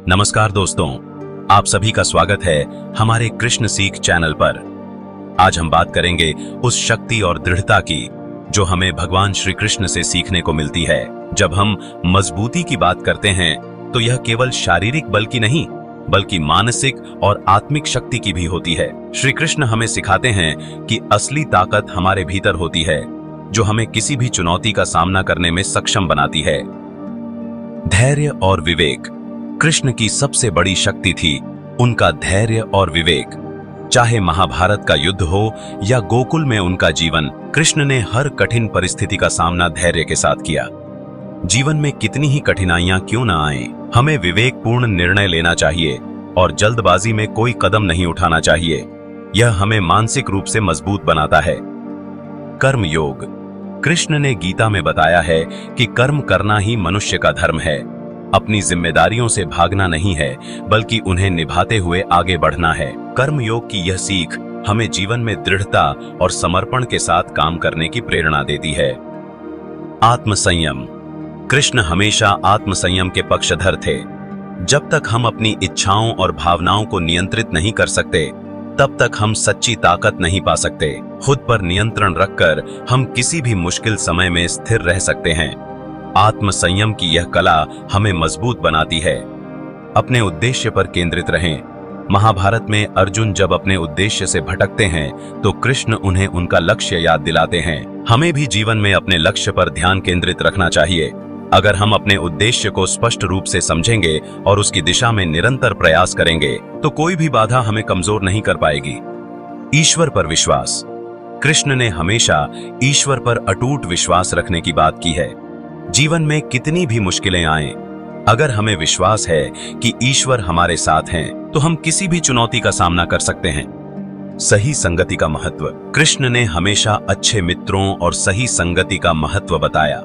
नमस्कार दोस्तों, आप सभी का स्वागत है हमारे कृष्ण सीख चैनल पर। आज हम बात करेंगे उस शक्ति और दृढ़ता की जो हमें भगवान श्री कृष्ण से सीखने को मिलती है। जब हम मजबूती की बात करते हैं तो यह केवल शारीरिक बल की नहीं बल्कि मानसिक और आत्मिक शक्ति की भी होती है। श्री कृष्ण हमें सिखाते हैं कि असली ताकत हमारे भीतर होती है जो हमें किसी भी चुनौती का सामना करने में सक्षम बनाती है। धैर्य और विवेक कृष्ण की सबसे बड़ी शक्ति थी, उनका धैर्य और विवेक। चाहे महाभारत का युद्ध हो या गोकुल में उनका जीवन, कृष्ण ने हर कठिन परिस्थिति का सामना धैर्य के साथ किया। जीवन में कितनी ही कठिनाइयां क्यों न आए, हमें विवेकपूर्ण निर्णय लेना चाहिए और जल्दबाजी में कोई कदम नहीं उठाना चाहिए। यह हमें मानसिक रूप से मजबूत बनाता है। कर्म योग कृष्ण ने गीता में बताया है कि कर्म करना ही मनुष्य का धर्म है। अपनी जिम्मेदारियों से भागना नहीं है बल्कि उन्हें निभाते हुए आगे बढ़ना है। कर्म योग की यह सीख हमें जीवन में दृढ़ता और समर्पण के साथ काम करने की प्रेरणा देती है। आत्मसंयम कृष्ण हमेशा आत्मसंयम के पक्षधर थे। जब तक हम अपनी इच्छाओं और भावनाओं को नियंत्रित नहीं कर सकते तब तक हम सच्ची ताकत नहीं पा सकते। खुद पर नियंत्रण रखकर हम किसी भी मुश्किल समय में स्थिर रह सकते हैं। आत्मसंयम की यह कला हमें मजबूत बनाती है। अपने उद्देश्य पर केंद्रित रहें। महाभारत में अर्जुन जब अपने उद्देश्य से भटकते हैं तो कृष्ण उन्हें उनका लक्ष्य याद दिलाते हैं। हमें भी जीवन में अपने लक्ष्य पर ध्यान केंद्रित रखना चाहिए। अगर हम अपने उद्देश्य को स्पष्ट रूप से समझेंगे और उसकी दिशा में निरंतर प्रयास करेंगे तो कोई भी बाधा हमें कमजोर नहीं कर पाएगी। ईश्वर पर विश्वास कृष्ण ने हमेशा ईश्वर पर अटूट विश्वास रखने की बात की है। जीवन में कितनी भी मुश्किलें आएं, अगर हमें विश्वास है कि ईश्वर हमारे साथ हैं, तो हम किसी भी चुनौती का सामना कर सकते हैं। सही संगति का महत्व कृष्ण ने हमेशा अच्छे मित्रों और सही संगति का महत्व बताया।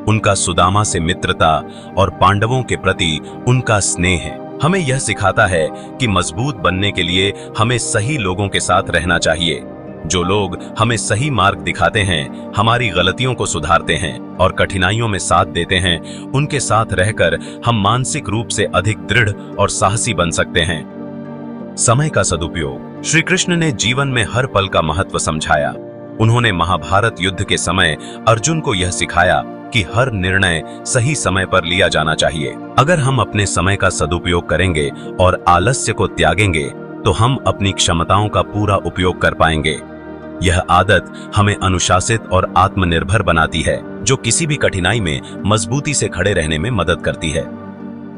उनका सुदामा से मित्रता और पांडवों के प्रति उनका स्नेह हमें यह सिखाता है कि मजबूत बनने के लिए हमें सही लोगों के साथ रहना चाहिए। जो लोग हमें सही मार्ग दिखाते हैं, हमारी गलतियों को सुधारते हैं और कठिनाइयों में साथ देते हैं, उनके साथ रहकर हम मानसिक रूप से अधिक दृढ़ और साहसी बन सकते हैं। समय का सदुपयोग श्री कृष्ण ने जीवन में हर पल का महत्व समझाया। उन्होंने महाभारत युद्ध के समय अर्जुन को यह सिखाया कि हर निर्णय सही समय पर लिया जाना चाहिए। अगर हम अपने समय का सदुपयोग करेंगे और आलस्य को त्यागेंगे तो हम अपनी क्षमताओं का पूरा उपयोग कर पाएंगे। यह आदत हमें अनुशासित और आत्मनिर्भर बनाती है, जो किसी भी कठिनाई में मजबूती से खड़े रहने में मदद करती है।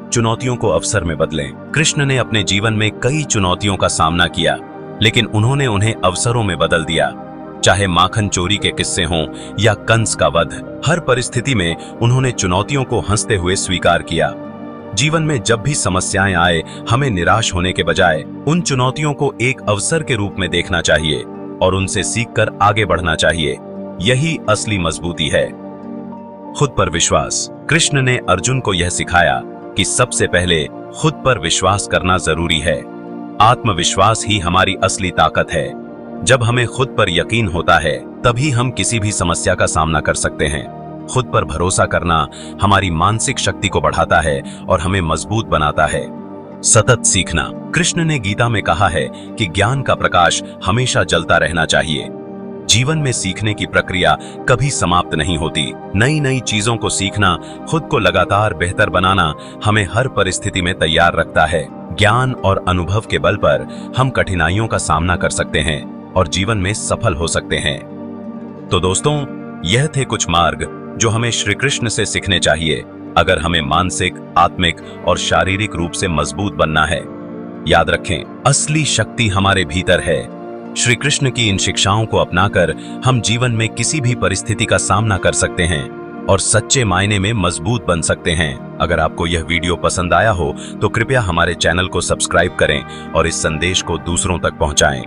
चुनौतियों को अवसर में बदलें कृष्ण ने अपने जीवन में कई चुनौतियों का सामना किया, लेकिन उन्होंने उन्हें अवसरों में बदल दिया। चाहे माखन चोरी के किस्से हों या कंस का वध, हर परिस्थिति में उन्होंने चुनौतियों को हंसते हुए स्वीकार किया। जीवन में जब भी समस्याएं आए, हमें निराश होने के बजाय उन चुनौतियों को एक अवसर के रूप में देखना चाहिए और उनसे सीखकर आगे बढ़ना चाहिए। यही असली मजबूती है। खुद पर विश्वास कृष्ण ने अर्जुन को यह सिखाया कि सबसे पहले खुद पर विश्वास करना जरूरी है। आत्मविश्वास ही हमारी असली ताकत है। जब हमें खुद पर यकीन होता है तभी हम किसी भी समस्या का सामना कर सकते हैं। खुद पर भरोसा करना हमारी मानसिक शक्ति को बढ़ाता है और हमें मजबूत बनाता है। सतत सीखना कृष्ण ने गीता में कहा है कि ज्ञान का प्रकाश हमेशा जलता रहना चाहिए। जीवन में सीखने की प्रक्रिया कभी समाप्त नहीं होती। नई नई चीजों को सीखना, खुद को लगातार बेहतर बनाना हमें हर परिस्थिति में तैयार रखता है। ज्ञान और अनुभव के बल पर हम कठिनाइयों का सामना कर सकते हैं और जीवन में सफल हो सकते हैं। तो दोस्तों, यह थे कुछ मार्ग जो हमें श्री कृष्ण से सीखने चाहिए अगर हमें मानसिक, आत्मिक और शारीरिक रूप से मजबूत बनना है। याद रखें, असली शक्ति हमारे भीतर है। श्री कृष्ण की इन शिक्षाओं को अपनाकर हम जीवन में किसी भी परिस्थिति का सामना कर सकते हैं और सच्चे मायने में मजबूत बन सकते हैं। अगर आपको यह वीडियो पसंद आया हो तो कृपया हमारे चैनल को सब्सक्राइब करें और इस संदेश को दूसरों तक पहुंचाएं।